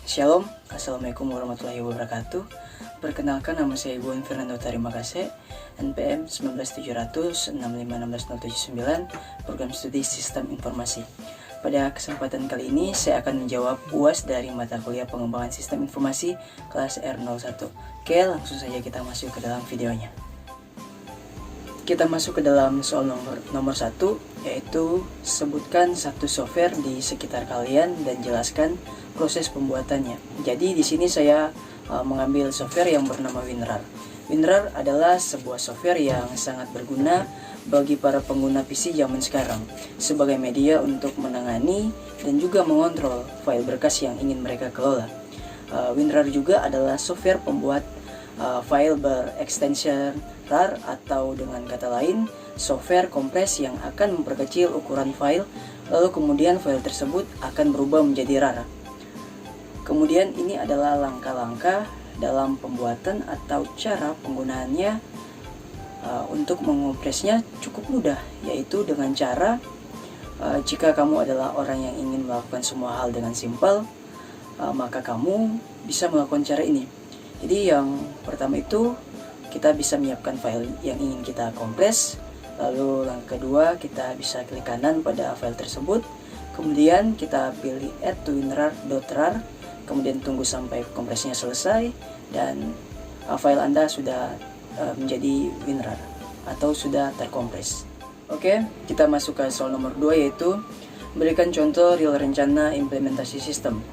Shalom, Assalamualaikum warahmatullahi wabarakatuh. Perkenalkan, nama saya Ibu Fernando Tarimakase, NPM 19700651679, Program Studi Sistem Informasi. Pada kesempatan kali ini, saya akan menjawab UAS dari mata kuliah Pengembangan Sistem Informasi kelas R01. Oke, langsung saja kita masuk ke dalam videonya. Kita masuk ke dalam soal nomor 1, yaitu sebutkan satu software di sekitar kalian dan jelaskan proses pembuatannya. Jadi di sini saya mengambil software yang bernama WinRAR. WinRAR adalah sebuah software yang sangat berguna bagi para pengguna PC zaman sekarang sebagai media untuk menangani dan juga mengontrol file berkas yang ingin mereka kelola. WinRAR juga adalah software pembuat file berekstensi RAR, atau dengan kata lain software kompres yang akan memperkecil ukuran file, lalu kemudian file tersebut akan berubah menjadi RAR. Kemudian ini adalah langkah-langkah dalam pembuatan atau cara penggunaannya. Untuk mengompresnya cukup mudah, yaitu dengan cara jika kamu adalah orang yang ingin melakukan semua hal dengan simpel, maka kamu bisa melakukan cara ini. Jadi yang pertama itu kita bisa menyiapkan file yang ingin kita kompres. Lalu yang kedua, kita bisa klik kanan pada file tersebut, kemudian kita pilih add to winrar.rar, kemudian tunggu sampai kompresnya selesai dan file Anda sudah menjadi WinRAR atau sudah terkompres. Oke, kita masuk ke soal nomor 2, yaitu berikan contoh real rencana implementasi sistem.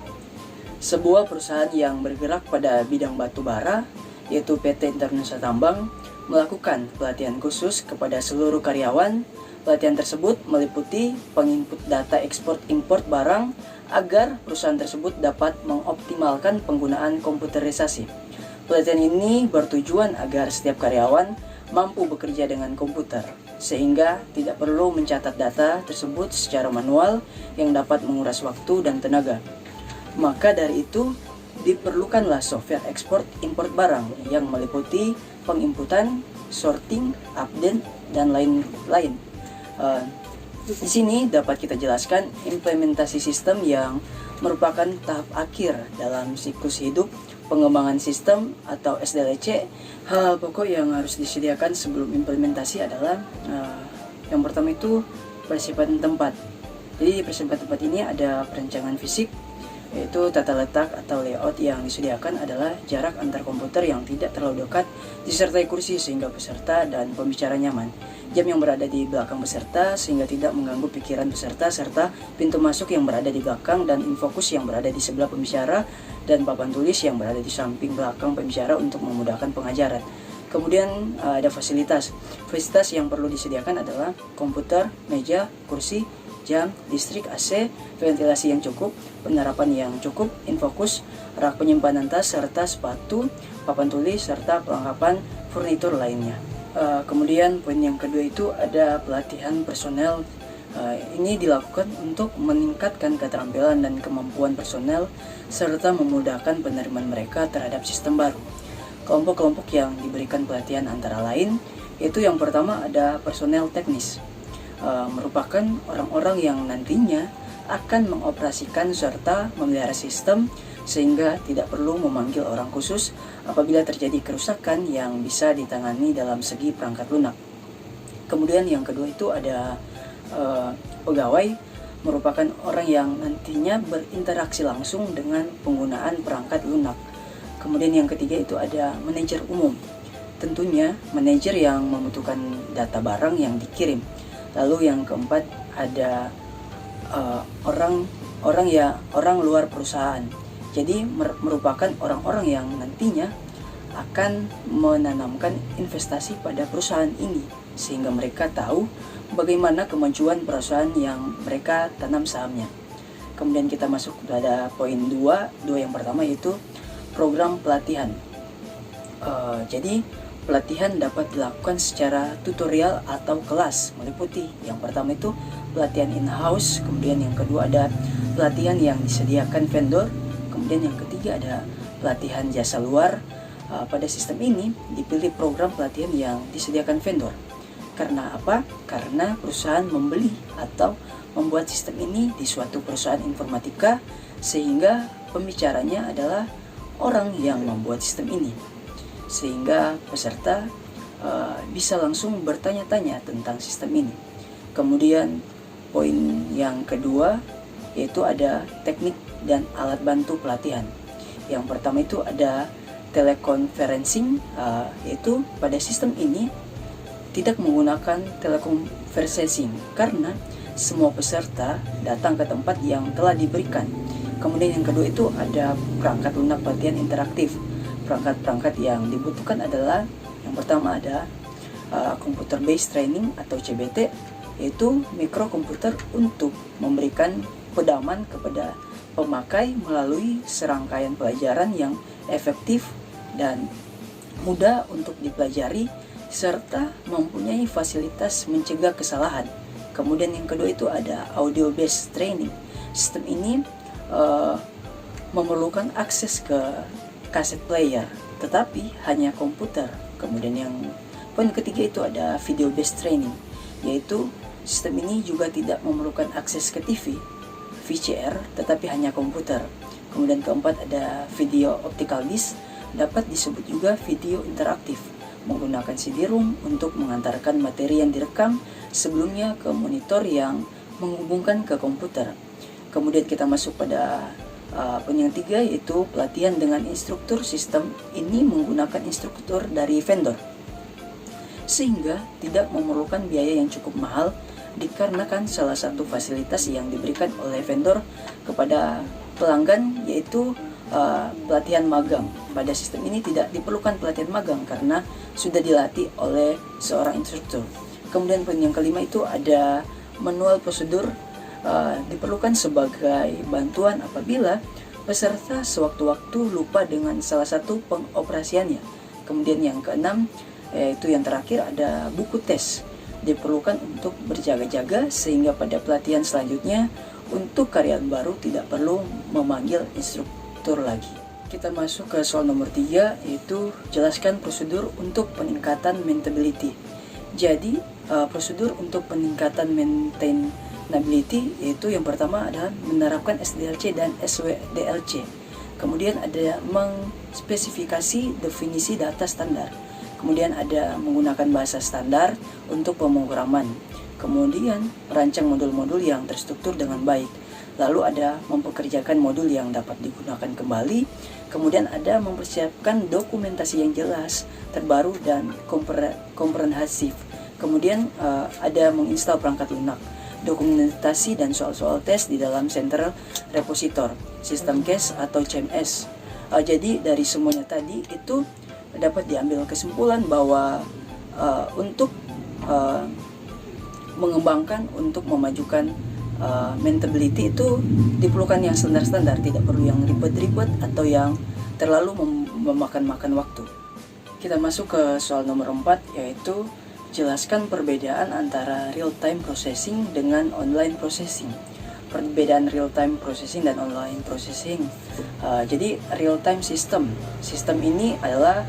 Sebuah perusahaan yang bergerak pada bidang batu bara, yaitu PT Internusa Tambang, melakukan pelatihan khusus kepada seluruh karyawan. Pelatihan tersebut meliputi penginput data ekspor-import barang agar perusahaan tersebut dapat mengoptimalkan penggunaan komputerisasi. Pelatihan ini bertujuan agar setiap karyawan mampu bekerja dengan komputer, sehingga tidak perlu mencatat data tersebut secara manual yang dapat menguras waktu dan tenaga. Maka dari itu, diperlukanlah software ekspor-import barang yang meliputi penginputan, sorting, update, dan lain-lain. Di sini dapat kita jelaskan implementasi sistem yang merupakan tahap akhir dalam siklus hidup pengembangan sistem atau SDLC. Hal pokok yang harus disediakan sebelum implementasi adalah yang pertama itu persiapan tempat. Jadi di persiapan tempat ini ada perencanaan fisik, yaitu tata letak atau layout. Yang disediakan adalah jarak antar komputer yang tidak terlalu dekat, disertai kursi sehingga peserta dan pembicara nyaman, jam yang berada di belakang peserta sehingga tidak mengganggu pikiran peserta, serta pintu masuk yang berada di belakang dan infokus yang berada di sebelah pembicara, dan papan tulis yang berada di samping belakang pembicara untuk memudahkan pengajaran. Kemudian ada fasilitas yang perlu disediakan adalah komputer, meja, kursi, jam, listrik, AC, ventilasi yang cukup, penerapan yang cukup, infokus, rak penyimpanan tas serta sepatu, papan tulis, serta perlengkapan furnitur lainnya. Kemudian poin yang kedua itu ada pelatihan personel. Ini dilakukan untuk meningkatkan keterampilan dan kemampuan personel serta memudahkan penerimaan mereka terhadap sistem baru. Kelompok-kelompok yang diberikan pelatihan antara lain, yaitu yang pertama ada personel teknis. Merupakan orang-orang yang nantinya akan mengoperasikan serta memelihara sistem sehingga tidak perlu memanggil orang khusus apabila terjadi kerusakan yang bisa ditangani dalam segi perangkat lunak. Kemudian yang kedua itu ada pegawai, merupakan orang yang nantinya berinteraksi langsung dengan penggunaan perangkat lunak. Kemudian yang ketiga itu ada manajer umum, tentunya manajer yang membutuhkan data barang yang dikirim. Lalu yang keempat ada orang luar perusahaan. Jadi merupakan orang-orang yang nantinya akan menanamkan investasi pada perusahaan ini sehingga mereka tahu bagaimana kemajuan perusahaan yang mereka tanam sahamnya. Kemudian kita masuk pada poin 2 yang pertama, yaitu program pelatihan. Jadi pelatihan dapat dilakukan secara tutorial atau kelas, meliputi yang pertama itu pelatihan in-house, kemudian yang kedua ada pelatihan yang disediakan vendor, kemudian yang ketiga ada pelatihan jasa luar. Pada sistem ini dipilih program pelatihan yang disediakan vendor. Karena apa? Karena perusahaan membeli atau membuat sistem ini di suatu perusahaan informatika sehingga pembicaranya adalah orang yang membuat sistem ini, sehingga peserta bisa langsung bertanya-tanya tentang sistem ini. Kemudian poin yang kedua yaitu ada teknik dan alat bantu pelatihan. Yang pertama itu ada teleconferencing, yaitu pada sistem ini tidak menggunakan teleconferencing karena semua peserta datang ke tempat yang telah diberikan. Kemudian yang kedua itu ada perangkat lunak pelatihan interaktif. Perangkat-perangkat yang dibutuhkan adalah yang pertama ada computer based training atau CBT, yaitu mikrokomputer untuk memberikan pedoman kepada pemakai melalui serangkaian pelajaran yang efektif dan mudah untuk dipelajari serta mempunyai fasilitas mencegah kesalahan. Kemudian yang kedua itu ada audio based training. Sistem ini memerlukan akses ke kaset player, tetapi hanya komputer. Kemudian yang poin ketiga itu ada video based training, yaitu sistem ini juga tidak memerlukan akses ke TV, VCR, tetapi hanya komputer. Kemudian keempat ada video optical disc, dapat disebut juga video interaktif, menggunakan CD-ROM untuk mengantarkan materi yang direkam sebelumnya ke monitor yang menghubungkan ke komputer. Kemudian kita masuk pada poin yang tiga, yaitu pelatihan dengan instruktur. Sistem ini menggunakan instruktur dari vendor, sehingga tidak memerlukan biaya yang cukup mahal dikarenakan salah satu fasilitas yang diberikan oleh vendor kepada pelanggan yaitu pelatihan magang. Pada sistem ini tidak diperlukan pelatihan magang karena sudah dilatih oleh seorang instruktur. Kemudian poin yang kelima itu ada manual prosedur, diperlukan sebagai bantuan apabila peserta sewaktu-waktu lupa dengan salah satu pengoperasiannya. Kemudian yang keenam, yaitu yang terakhir, ada buku tes, diperlukan untuk berjaga-jaga sehingga pada pelatihan selanjutnya untuk karyawan baru tidak perlu memanggil instruktur lagi. Kita masuk ke soal nomor 3, yaitu jelaskan prosedur untuk peningkatan maintainability. Jadi prosedur untuk peningkatan maintainability yaitu yang pertama adalah menerapkan SDLC dan SWDLC. Kemudian ada mengspesifikasi definisi data standar. Kemudian ada menggunakan bahasa standar untuk pemrograman. Kemudian merancang modul-modul yang terstruktur dengan baik. Lalu ada mempekerjakan modul yang dapat digunakan kembali. Kemudian ada mempersiapkan dokumentasi yang jelas, terbaru dan komprehensif. Kemudian ada menginstal perangkat lunak, dokumentasi dan soal-soal tes di dalam Central Repositor, System Cache atau CMS. Jadi dari semuanya tadi itu dapat diambil kesimpulan bahwa untuk mengembangkan, untuk memajukan maintainability itu diperlukan yang standar-standar, tidak perlu yang ribet-ribet atau yang terlalu memakan waktu. Kita masuk ke soal nomor 4, yaitu jelaskan perbedaan antara real-time processing dengan online processing. Perbedaan real-time processing dan online processing. Jadi real-time sistem ini adalah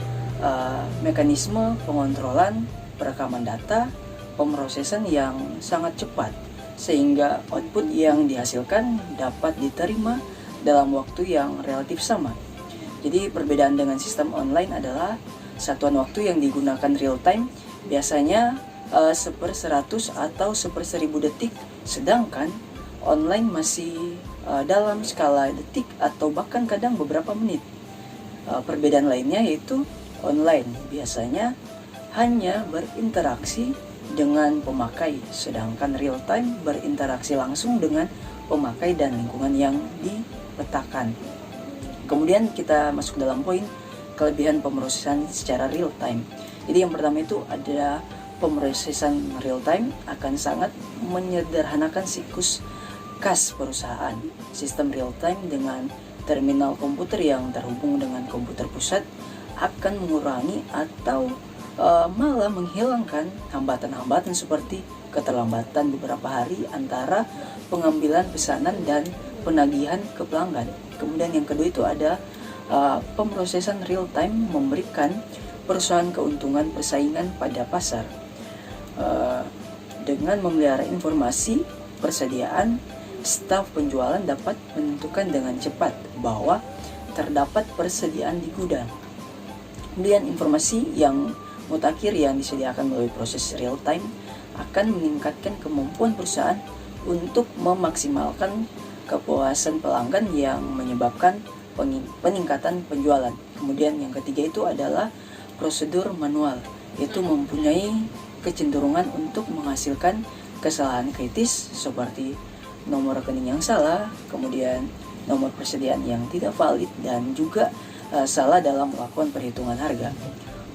mekanisme pengontrolan perekaman data, pemrosesan yang sangat cepat, sehingga output yang dihasilkan dapat diterima dalam waktu yang relatif sama. Jadi perbedaan dengan sistem online adalah satuan waktu yang digunakan real time biasanya 1/100 atau 1/1000 detik, sedangkan online masih dalam skala detik atau bahkan kadang beberapa menit. Perbedaan lainnya yaitu online biasanya hanya berinteraksi dengan pemakai, sedangkan real time berinteraksi langsung dengan pemakai dan lingkungan yang dipetakan. Kemudian kita masuk dalam poin kelebihan pemrosesan secara real time. Jadi yang pertama itu ada pemrosesan real time akan sangat menyederhanakan siklus kas perusahaan. Sistem real time dengan terminal komputer yang terhubung dengan komputer pusat akan mengurangi atau malah menghilangkan hambatan-hambatan seperti keterlambatan beberapa hari antara pengambilan pesanan dan penagihan ke pelanggan. Kemudian yang kedua itu ada pemrosesan real time memberikan perusahaan keuntungan persaingan pada pasar dengan memelihara informasi persediaan staf penjualan dapat menentukan dengan cepat bahwa terdapat persediaan di gudang. Kemudian informasi yang mutakhir yang disediakan melalui proses real time akan meningkatkan kemampuan perusahaan untuk memaksimalkan kepuasan pelanggan yang menyebabkan peningkatan penjualan. Kemudian yang ketiga itu adalah prosedur manual, yaitu mempunyai kecenderungan untuk menghasilkan kesalahan kritis seperti nomor rekening yang salah, kemudian nomor persediaan yang tidak valid, dan juga salah dalam melakukan perhitungan harga.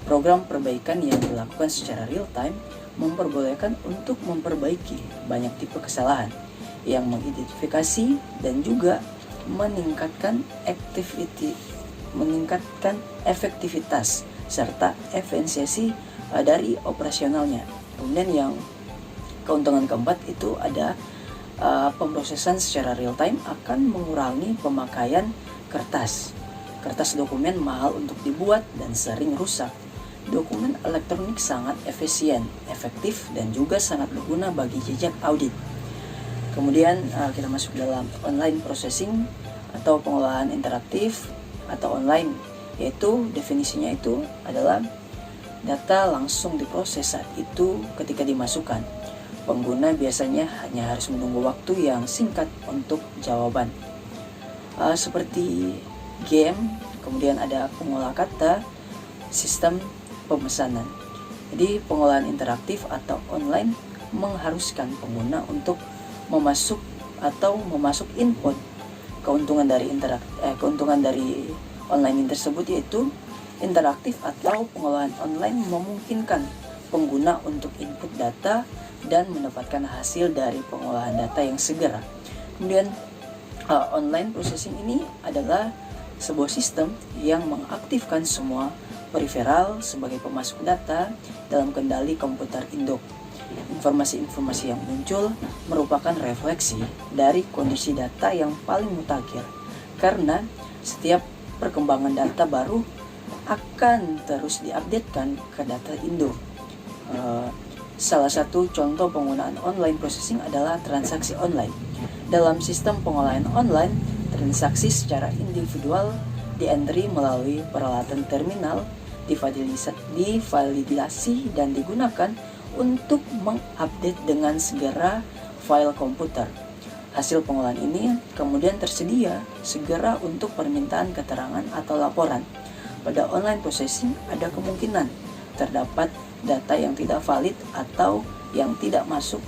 Program perbaikan yang dilakukan secara real time memperbolehkan untuk memperbaiki banyak tipe kesalahan yang mengidentifikasi dan juga meningkatkan efektivitas serta efisiensi dari operasionalnya. Kemudian yang keuntungan keempat itu ada pemrosesan secara real time akan mengurangi pemakaian kertas. Kertas dokumen mahal untuk dibuat dan sering rusak. Dokumen elektronik sangat efisien, efektif, dan juga sangat berguna bagi jejak audit. Kemudian kita masuk dalam online processing atau pengolahan interaktif atau online, yaitu definisinya itu adalah data langsung diproses saat itu ketika dimasukkan. Pengguna biasanya hanya harus menunggu waktu yang singkat untuk jawaban. Seperti game, kemudian ada pengolah kata, sistem pemesanan. Jadi pengolahan interaktif atau online mengharuskan pengguna untuk memasuk input. Keuntungan dari online tersebut yaitu interaktif atau pengolahan online memungkinkan pengguna untuk input data dan mendapatkan hasil dari pengolahan data yang segera. Kemudian online processing ini adalah sebuah sistem yang mengaktifkan semua periferal sebagai pemasok data dalam kendali komputer induk. Informasi-informasi yang muncul merupakan refleksi dari kondisi data yang paling mutakhir, karena setiap perkembangan data baru akan terus diupdatekan ke data induk. Salah satu contoh penggunaan online processing adalah transaksi online. Dalam sistem pengolahan online, transaksi secara individual di-entry melalui peralatan terminal, divalidasi dan digunakan untuk mengupdate dengan segera file komputer. Hasil pengolahan ini kemudian tersedia segera untuk permintaan keterangan atau laporan. Pada online processing ada kemungkinan terdapat data yang tidak valid atau yang tidak masuk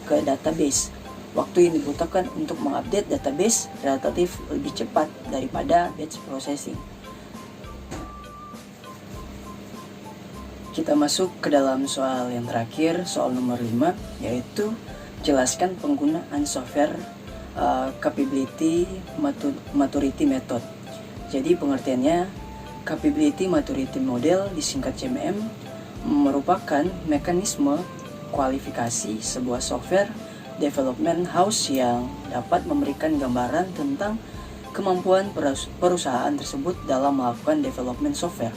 ke database. Waktu yang dibutuhkan untuk mengupdate database relatif lebih cepat daripada batch processing. Kita masuk ke dalam soal yang terakhir, soal nomor 5, yaitu jelaskan penggunaan software capability maturity method. Jadi pengertiannya, capability maturity model disingkat CMM merupakan mekanisme kualifikasi sebuah software development house yang dapat memberikan gambaran tentang kemampuan perusahaan tersebut dalam melakukan development software.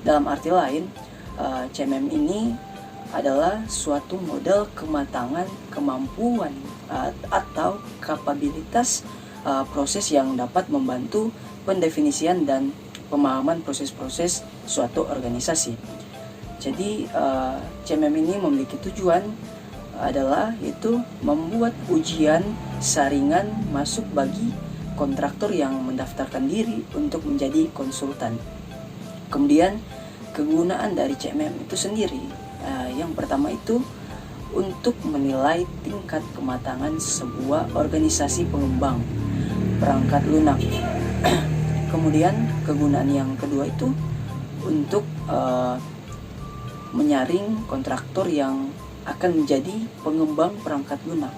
Dalam arti lain, CMM ini adalah suatu model kematangan, kemampuan atau kapabilitas proses yang dapat membantu pendefinisian dan pemahaman proses-proses suatu organisasi. Jadi CMM ini memiliki tujuan adalah yaitu membuat ujian saringan masuk bagi kontraktor yang mendaftarkan diri untuk menjadi konsultan. Kemudian kegunaan dari CMM itu sendiri, yang pertama itu untuk menilai tingkat kematangan sebuah organisasi pengembang perangkat lunak. Kemudian kegunaan yang kedua itu untuk menyaring kontraktor yang akan menjadi pengembang perangkat lunak.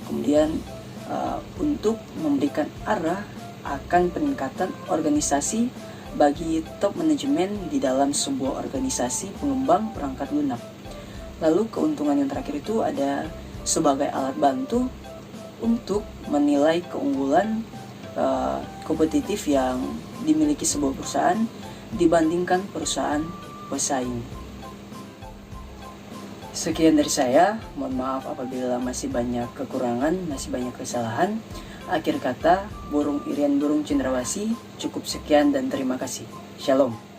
Kemudian untuk memberikan arah akan peningkatan organisasi bagi top manajemen di dalam sebuah organisasi pengembang perangkat lunak. Lalu keuntungan yang terakhir itu ada sebagai alat bantu untuk menilai keunggulan kompetitif yang dimiliki sebuah perusahaan dibandingkan perusahaan pesaing. Sekian dari saya, mohon maaf apabila masih banyak kekurangan, masih banyak kesalahan. Akhir kata, burung irian burung cendrawasih, cukup sekian dan terima kasih. Shalom.